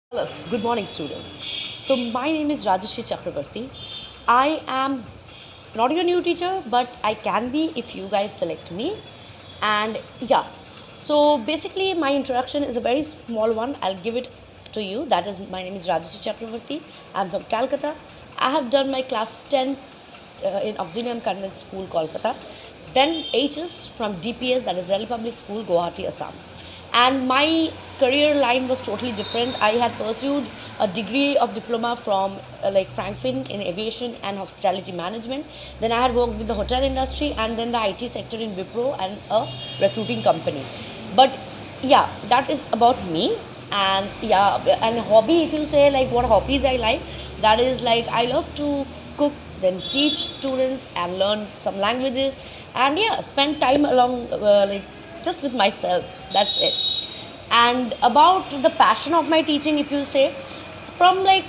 Hello, good morning, students. So, my name is Rajashri Chakrabarti. I am not your new teacher, but I can be if you guys select me. And yeah, so basically, my introduction is a very small one. I'll give it to you. That is, my name is Rajashri Chakrabarti. I'm from Calcutta. I have done my class 10 in Auxilium Convent School, Kolkata. Then HS from DPS, that is Delhi Public School, Guwahati, Assam. And my career line was totally different. I had pursued a degree of diploma from like Frankfurt in aviation and hospitality management. Then I had worked with the hotel industry and then the IT sector in Wipro and a recruiting company. But yeah, that is about me. And yeah, and hobby, if you say like what hobbies I like, that is like I love to cook, then teach students and learn some languages, and yeah, spend time along like just with myself. That's it. And about the passion of my teaching, if you say, from like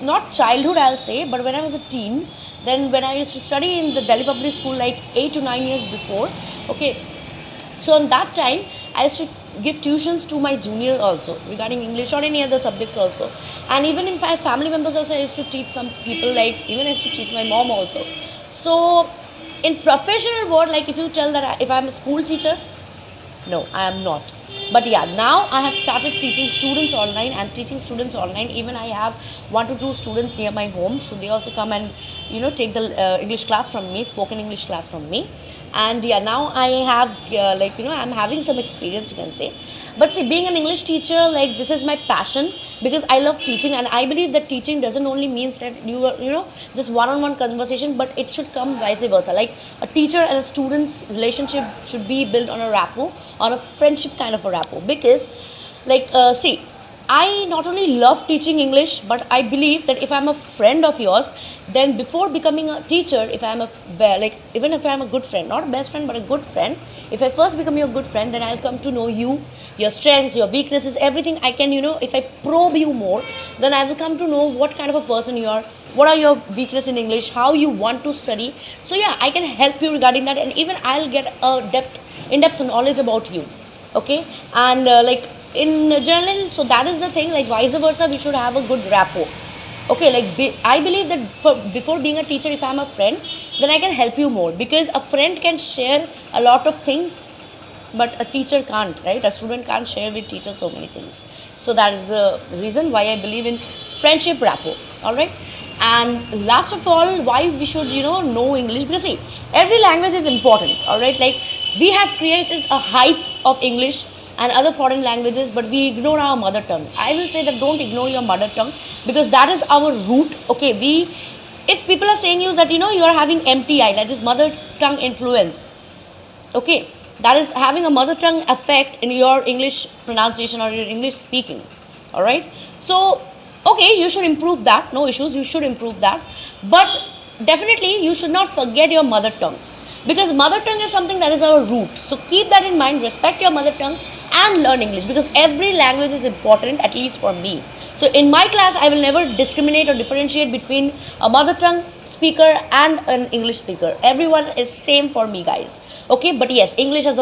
not childhood, I'll say, but when I was a teen, then when I used to study in the Delhi Public School, like 8 to 9 years before, okay, so on that time, I used to give tuitions to my junior also regarding English or any other subjects also. And even in my family members also, I used to teach some people, like even I used to teach my mom also. So in professional world, like if you tell that if I'm a school teacher, no, I am not. But yeah, now I have started teaching students online. I'm teaching students online. Even I have 1 to 2 students near my home, so they also come and take the English class from me, spoken English class from me. And yeah, now I have I'm having some experience, you can say. But see, being an English teacher, like this is my passion because I love teaching, and I believe that teaching doesn't only means that you are just one-on-one conversation, but it should come vice versa. Like a teacher and a student's relationship should be built on a rapport, on a friendship kind of a rapport. Because, see, I not only love teaching English, but I believe that if I'm a friend of yours, then before becoming a teacher, if I'm a even if I'm a good friend, not a best friend, but a good friend, if I first become your good friend, then I'll come to know you, your strengths, your weaknesses, everything. I can, if I probe you more, then I will come to know what kind of a person you are, what are your weaknesses in English, how you want to study. So yeah, I can help you regarding that, and even I'll get a in-depth knowledge about you. Okay, and in general, so that is the thing. Like vice versa, we should have a good rapport. Okay, I believe that before being a teacher, if I'm a friend, then I can help you more because a friend can share a lot of things, but a teacher can't, right? A student can't share with teacher so many things. So that is the reason why I believe in friendship rapport. All right. And last of all, why we should know English, because see, every language is important. All right, like we have created a hype of English and other foreign languages, but we ignore our mother tongue. I will say that don't ignore your mother tongue because that is our root. Okay, if people are saying you that you are having MTI, that is mother tongue influence. Okay, that is having a mother tongue effect in your English pronunciation or your English speaking. All right, so okay, you should improve that, no issues, you should improve that, but definitely you should not forget your mother tongue because mother tongue is something that is our root. So keep that in mind, respect your mother tongue and learn English because every language is important, at least for me. So in my class, I will never discriminate or differentiate between a mother tongue speaker and an English speaker. Everyone is same for me, guys. Okay, but yes, English as a